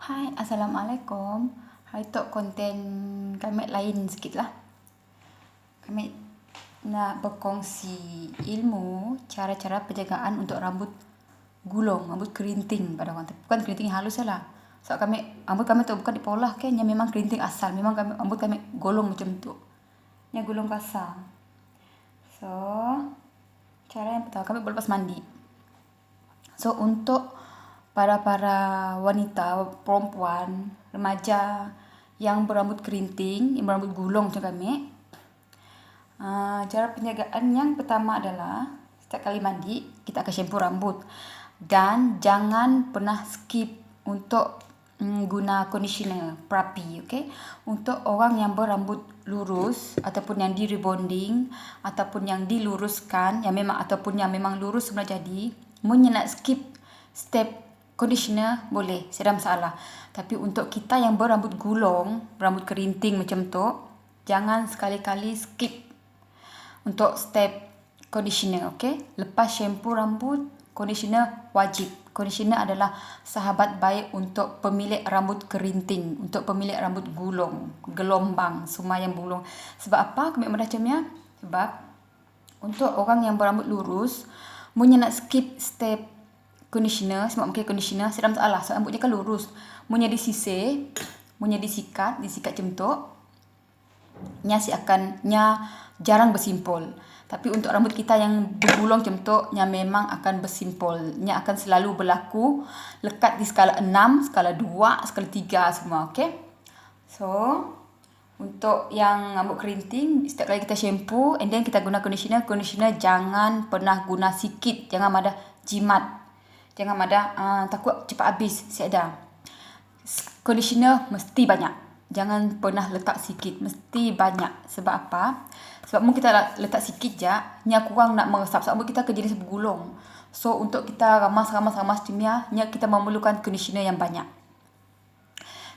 Hai, Assalamualaikum. Hari tu konten kami lain sikit lah. Kami nak berkongsi ilmu cara-cara penjagaan untuk rambut gulung, rambut kerinting pada orang. Bukan kerinting halus lah. Sebab rambut kami tu bukan dipolah kan, yang memang kerinting asal. Memang rambut kami golong macam tu. Yang golong kasar. So, cara yang pertama kami berlepas mandi. So, untuk para wanita, perempuan, remaja yang berambut kerinting, yang berambut gulung macam kami, cara penjagaan yang pertama adalah setiap kali mandi kita akan shampoo rambut dan jangan pernah skip untuk guna conditioner perapi, okey. Untuk orang yang berambut lurus ataupun yang di rebonding ataupun yang diluruskan ataupun yang memang lurus semula jadi, mun nak skip step conditioner boleh, tidak ada masalah. Tapi untuk kita yang berambut gulung, berambut kerinting macam tu, jangan sekali-kali skip untuk step conditioner, okey? Lepas shampoo rambut, conditioner wajib. Conditioner adalah sahabat baik untuk pemilik rambut kerinting, untuk pemilik rambut gulung, gelombang, semua yang gulung. Sebab apa kami macamnya? Sebab untuk orang yang berambut lurus, mun nak skip step conditioner, sebab mungkin conditioner tidak masalah, sebab rambutnya kan lurus. Mun disisir, mun disikat macam tu, nya jarang bersimpul. Tapi untuk rambut kita yang bergulung macam tu, nya memang akan bersimpul. Nya akan selalu berlaku lekat di skala 6, skala 2, skala 3 semua, okey? So, untuk yang rambut kerinting, setiap kali kita shampoo and then kita guna conditioner jangan pernah guna sikit, jangan ada jimat. Jangan ada takut cepat habis, ada. Conditioner mesti banyak. Jangan pernah letak sikit, mesti banyak. Sebab apa? Sebab mungkin kita letak sikit je, nya kurang nak meresap. Sebab kita jenis bergulung. So untuk kita ramas macamnya, nya kita memerlukan conditioner yang banyak.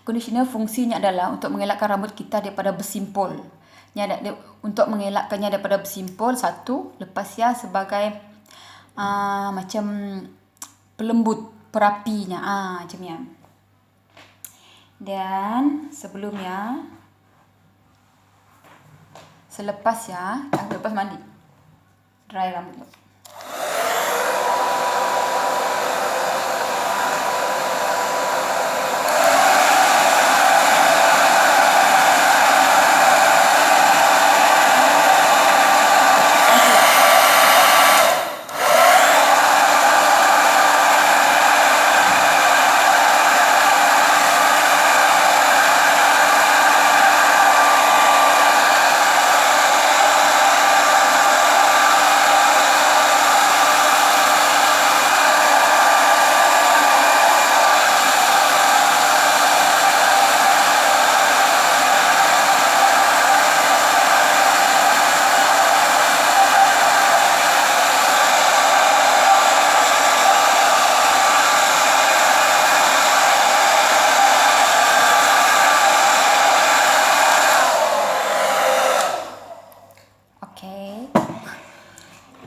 Conditioner fungsinya adalah untuk mengelakkan rambut kita daripada bersimpul. Untuk mengelakkannya daripada bersimpul, satu, lepas ya sebagai macam pelembut, perapinya, macamnya. Dan selepas mandi, dry rambut.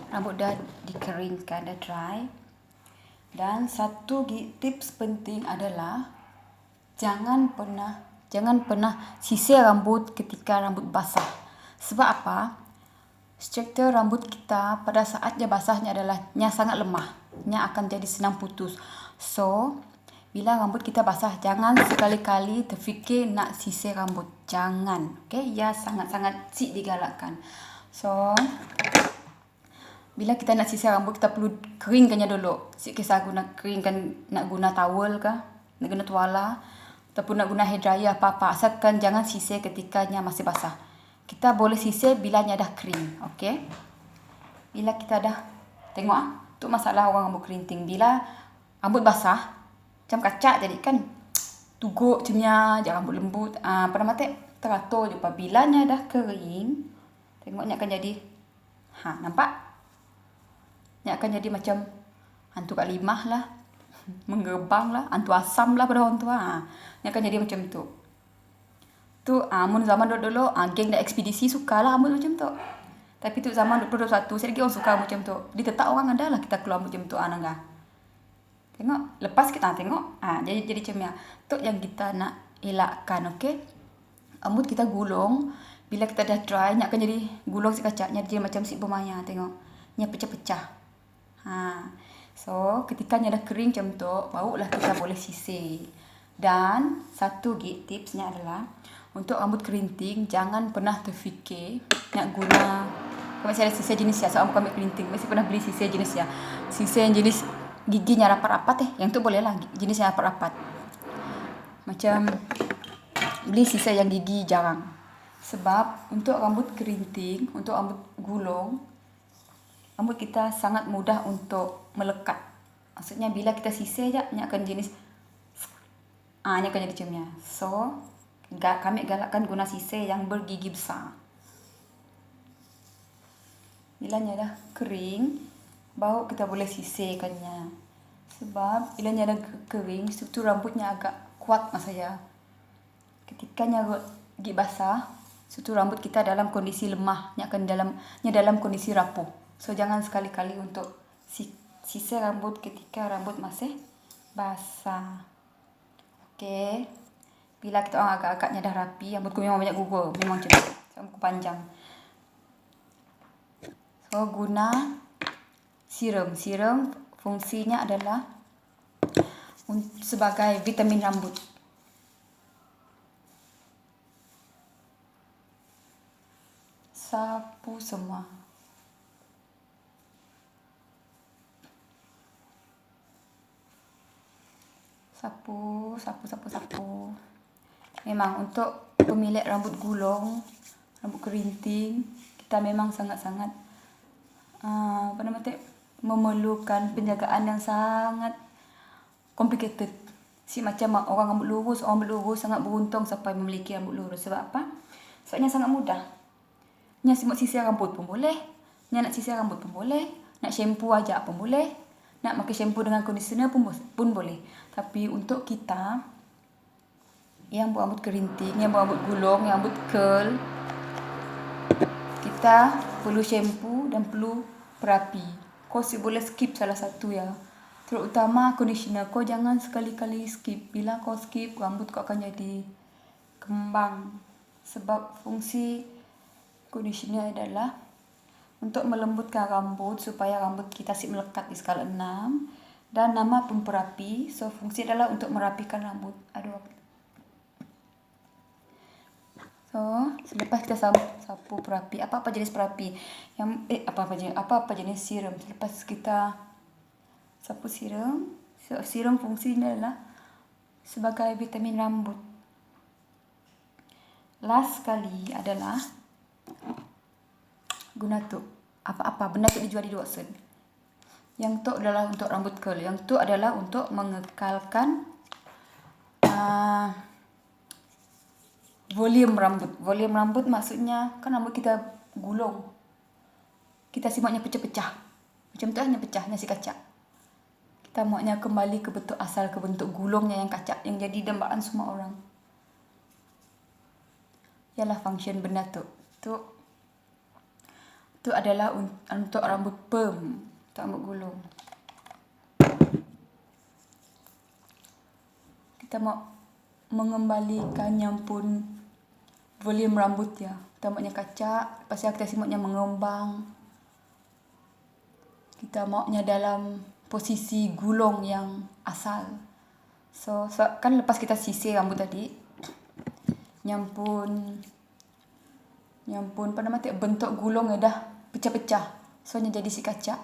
Rambut dah dikeringkan, dah dry. Dan satu tips penting adalah jangan pernah sisir rambut ketika rambut basah. Sebab apa? Struktur rambut kita pada saat dia basahnya adalah nya sangat lemah. Nya akan jadi senang putus. So, bila rambut kita basah, jangan sekali-kali terfikir nak sisir rambut. Jangan. Okay? Ya sangat-sangat digalakkan. So, bila kita nak sisir rambut, kita perlu keringkannya dulu. Kisah nak guna towel ke, nak guna tuala, ataupun nak guna hair dryer apa-apa. Asalkan jangan sisir ketikanya masih basah. Kita boleh sisir bila nya dah kering. Okey? Bila kita dah tengok tu masalah orang rambut kerinting. Bila rambut basah, macam kacak jadi kan. Tuguk macamnya, jangan rambut lembut. Pada mata teratur je. Bila nya dah kering, tengoknya akan jadi nampak? Nya akan jadi macam hantu Kak Limah lah, menggerbang lah, hantu asam lah pada orang tua. Nya akan jadi macam tu. Tu mun zaman dulu geng dah ekspedisi sukalah rambut macam tu. Tapi tu zaman 2021 saya lagi orang suka macam tu. Di tetap orang ada lah kita keluar macam tu nangga. Tengok, lepas kita tengok, jadi macam tu yang kita nak elakkan, okey. Rambut kita gulung, bila kita dah dry, nak akan jadi gulung si kacak, jadi macam si bermaya, tengok. Nya pecah-pecah. So, ketika nya dah kering macam tu, barulah kita boleh sisir. Dan satu lagi tipsnya adalah untuk rambut kerinting, jangan pernah terfikir nak guna, masih ada sisir jenis ya, soal ambil kerinting, masih pernah beli sisir jenis ya. Sisir yang jenis giginya rapat-rapat yang tu boleh lah, jenis yang rapat-rapat. Macam beli sisir yang gigi jarang. Sebab untuk rambut kerinting, untuk rambut gulung, rambut kita sangat mudah untuk melekat. Maksudnya bila kita sisir je, nya akan jenis nya akan jadi macamnya. So, kami galakkan guna sisir yang bergigi besar. Bila nya dah kering, baru kita boleh sisirkannya. Sebab bila nya dah kering, struktur rambutnya agak kuat saya. Ketika nya gigi basah, struktur rambut kita dalam kondisi lemah, nya dalam kondisi rapuh. So jangan sekali-kali untuk sisir rambut ketika rambut masih basah. Okey. Bila kita orang agak-agaknya dah rapi, rambutku memang banyak gugur, memang macam tu. Rambutku panjang. So guna serum. Serum fungsinya adalah sebagai vitamin rambut. Sapu semua. Sapu. Memang untuk pemilik rambut gulung, rambut kerinting, kita memang sangat-sangat memerlukan penjagaan yang sangat complicated. Macam orang rambut lurus sangat beruntung sampai memiliki rambut lurus. Sebab apa? Sebabnya sangat mudah. Nya sisir rambut pun boleh, nya nak sisir rambut pun boleh, nak shampoo aja pun boleh, nak pakai shampoo dengan conditioner pun boleh. Tapi untuk kita yang berambut kerinting, yang berambut gulung, yang rambut curl, kita perlu shampoo dan perlu perapi. Kau boleh skip salah satu ya. Terutama conditioner, kau jangan sekali-kali skip. Bila kau skip, rambut kau akan jadi kembang. Sebab fungsi conditioner adalah untuk melembutkan rambut supaya rambut kita melekat di skala 6. Dan nama pun perapi. So fungsi adalah untuk merapikan rambut. So selepas kita sapu perapi, apa-apa jenis perapi, apa-apa jenis serum, selepas kita sapu serum, serum fungsinya adalah sebagai vitamin rambut. Last sekali adalah guna tu. Apa-apa benda tu dijual di Watson. Yang tu adalah untuk rambut curl. Yang tu adalah untuk mengekalkan volume rambut. Volume rambut maksudnya kan rambut kita gulung. Kita simaknya pecah-pecah. Macam tu hanya pecahnya si kacak. Kita maunya kembali ke bentuk asal, ke bentuk gulungnya yang kacak, yang jadi dambaan semua orang. Ialah function benda tu. Tu adalah untuk rambut perm, untuk rambut gulung. Kita mau mengembalikan yang pun volume rambut ya. Kita maunya kacak, lepas kita simaknya mengembang. Kita maunya dalam posisi gulung yang asal. So kan lepas kita sisir rambut tadi, yang pun bentuk gulungnya dah pecah-pecah. So nya jadi si kacak.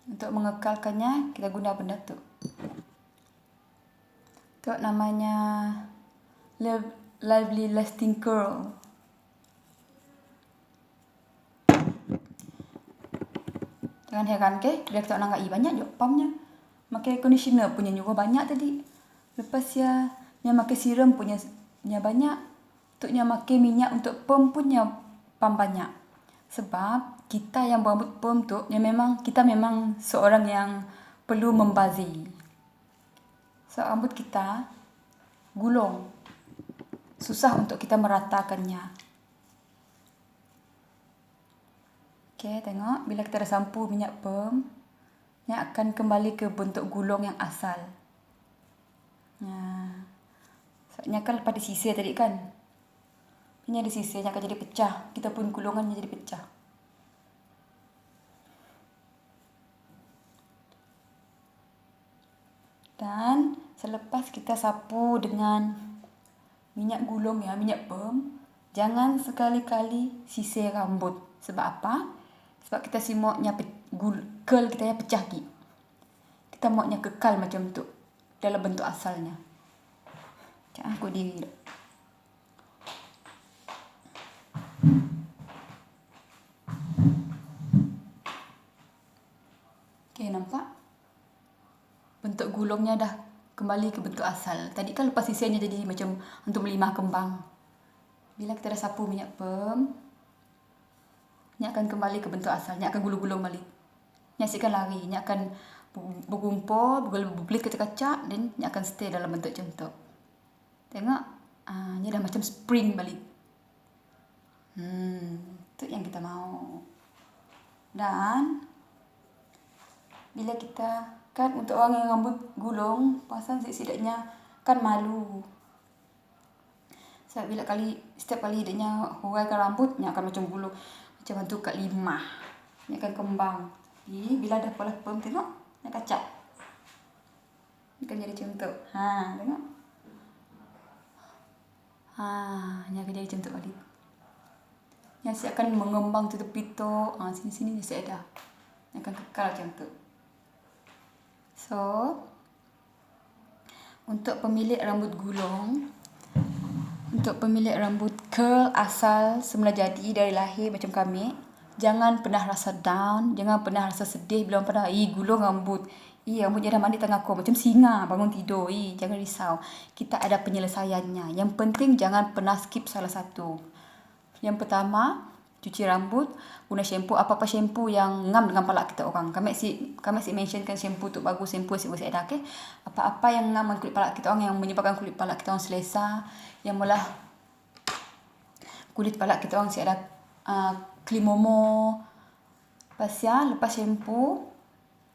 Untuk mengekalkannya kita guna benda tu. Tu namanya Lively Lasting Curl. Jangan heran ke, bila kita nak banyak je pumpnya. Makai conditioner punya juga banyak tadi. Lepas yang makai serum punya banyak. Untuknya makai minyak untuk perm punya pump banyak. Sebab kita yang berambut perm tu, kita memang seorang yang perlu membazir. So rambut kita gulung. Susah untuk kita meratakannya. Okey, tengok bila kita dah sampu minyak perm, yang akan kembali ke bentuk gulung yang asal. Soalnya kan lepas disisir tadi kan. Ini ada sisirnya akan jadi pecah. Kita pun gulungannya jadi pecah. Dan selepas kita sapu dengan minyak gulung ya, minyak perm, jangan sekali-kali sisir rambut. Sebab apa? Sebab kita si maunya curl kita ya pecah lagi. Kita maunya kekal macam tu dalam bentuk asalnya. Jangan aku diri. Okay, nampak? Bentuk gulungnya dah kembali ke bentuk asal. Tadi kan lepas sisirnya jadi macam untuk melimah kembang. Bila kita dah sapu minyak perm, ini akan kembali ke bentuk asal. Ini akan gulung-gulung balik. Ini asyikkan lari. Ini akan bergumpul, berbelit kacak-kacak dan ini akan stay dalam bentuk macam tu. Tengok, ini dah macam spring balik. Itu yang kita mau. Dan bila kita kan untuk orang yang rambut gulung, pasal setidaknya kan malu. Sebab setiap kali dia huraikan rambutnya akan macam gulung, macam tu kat limah. Dia akan kembang. Jadi bila dah pola perm, tengok, nak kacak. Dia akan jadi macam tu. Tengok. Ini akan jadi macam tu balik. Yang akan mengembang tu tepi tu. Sini-sini dia saya dah. Dia akan kekal macam tu. So, untuk pemilik rambut gulung, untuk pemilik rambut curl asal semula jadi dari lahir macam kami, jangan pernah rasa down, jangan pernah rasa sedih bila pernah gulung rambut. Rambutnya dah mandi tengah aku macam singa bangun tidur. Jangan risau. Kita ada penyelesaiannya. Yang penting jangan pernah skip salah satu. Yang pertama, cuci rambut, guna shampoo, apa-apa shampoo yang ngam dengan kepala kita orang. Kami si mentionkan shampoo tu bagus, shampoo si ada, okay? Apa-apa yang ngam dengan kulit kepala kita orang, yang menyebabkan kulit kepala kita orang selesa, yang malah kulit kepala kita orang si ada klimomo. Lepas shampoo,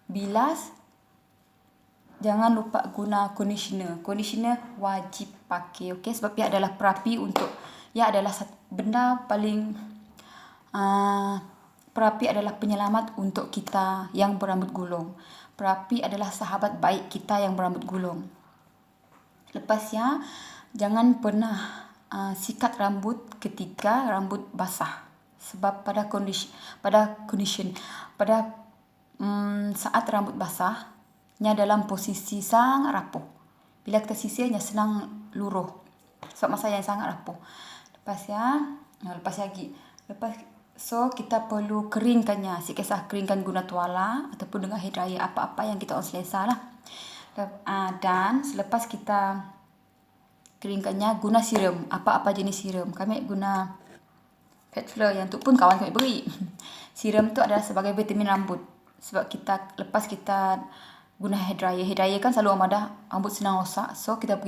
bilas, jangan lupa guna conditioner. Conditioner wajib pakai, okay? Sebab ia adalah perapi ia adalah benda paling perapi adalah penyelamat untuk kita yang berambut gulung. Perapi adalah sahabat baik kita yang berambut gulung. Lepasnya, jangan pernah sikat rambut ketika rambut basah. Sebab pada saat rambut basah, nya dalam posisi sangat rapuh. Bila kita sisirnya senang luruh. Sebab masa yang sangat rapuh. So kita perlu keringkannya. Si kisah keringkan guna tuala ataupun dengan hair dryer, apa-apa yang kita selesa lah. Dan selepas kita keringkannya, guna serum. Apa-apa jenis serum. Kami guna Fat Fleur, yang tu pun kawan kami beri. Serum tu adalah sebagai vitamin rambut. Sebab lepas kita guna hair dryer kan selalu ada rambut senang rosak. So kita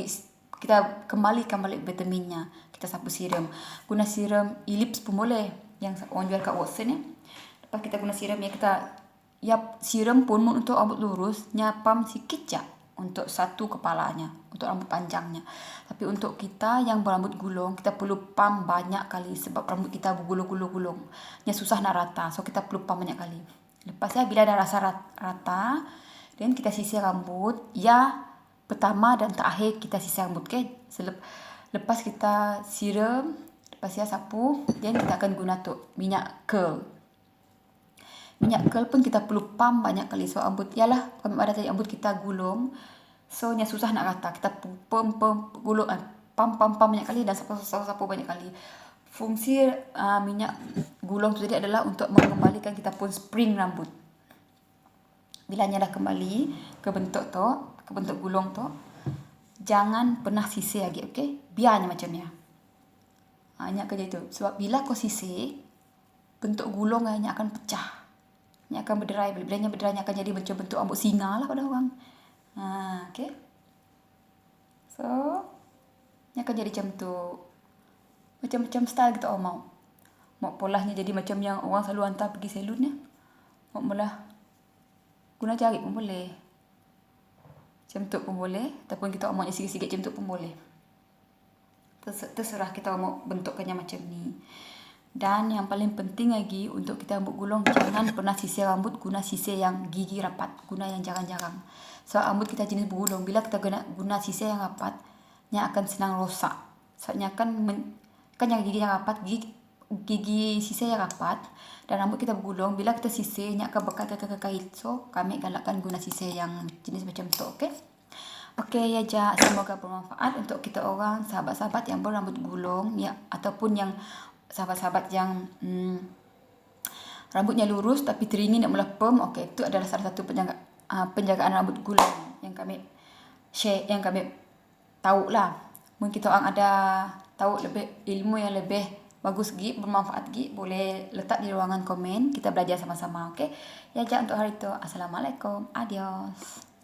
kembalikan balik vitaminnya. Kita sapu serum. Guna serum Ellipse pun boleh, yang orang jual kat Watson ni. Lepas kita guna serum serum pun untuk rambut lurus, pam sikit je untuk satu kepalanya, untuk rambut panjangnya. Tapi untuk kita yang berambut gulung, kita perlu pam banyak kali sebab rambut kita bergulung-gulung. Susah nak rata, so kita perlu pam banyak kali. Lepas bila dah rasa rata, dan kita sisir rambut, pertama dan terakhir kita sisir rambut, okay? Lepas kita siram, lepas sapu, dan kita akan guna minyak curl. Minyak curl pun kita perlu pam banyak kali. So rambut, kami ada tadi rambut kita gulung. So susah nak rata. Kita gulung, pam banyak kali dan sapu banyak kali. Fungsi minyak gulung tu tadi adalah untuk mengembalikan kita pun spring rambut. Bila dah kembali ke bentuk gulung tu, jangan pernah sisir lagi, okay? Biarnya macam ni. Ini akan jadi tu. Sebab bila kau sisir, bentuk gulung nya akan pecah. Ini akan berderai. Bila berderai akan jadi macam bentuk rambut singa lah pada orang. Okay. So, ini akan jadi macam tu. Macam-macam style kita orang mau. Mau polahnya jadi macam yang orang selalu hantar pergi salon ni. Mau guna jari pun boleh. Macam tu pun boleh. Ataupun kita omongnya sikit-sikit macam tu pun boleh. Terserah kita mau bentukkannya macam ni. Dan yang paling penting lagi untuk kita rambut gulung, jangan pernah sisir rambut guna sisir yang gigi rapat. Guna yang jarang-jarang. So rambut kita jenis bergulung, bila kita guna sisir yang rapat, nya akan senang rosak. Soalnya kan yang gigi yang rapat, gigi sisir yang rapat, dan rambut kita bergulung, bila kita sisir nya akan bekas kekal. So kami galakkan guna sisir yang jenis macam tu, okey? Okey ya ja, semoga bermanfaat untuk kita orang sahabat-sahabat yang berambut gulung ya, ataupun yang sahabat-sahabat yang rambutnya lurus tapi teringin nak mula perm. Okey, itu adalah salah satu penjagaan rambut gulung yang kami share, yang kami tahu lah. Mungkin kita orang ada tahu lebih ilmu yang lebih bagus lagi, bermanfaat lagi, boleh letak di ruangan komen, kita belajar sama-sama. Okey ya ja, untuk hari itu, assalamualaikum, adios.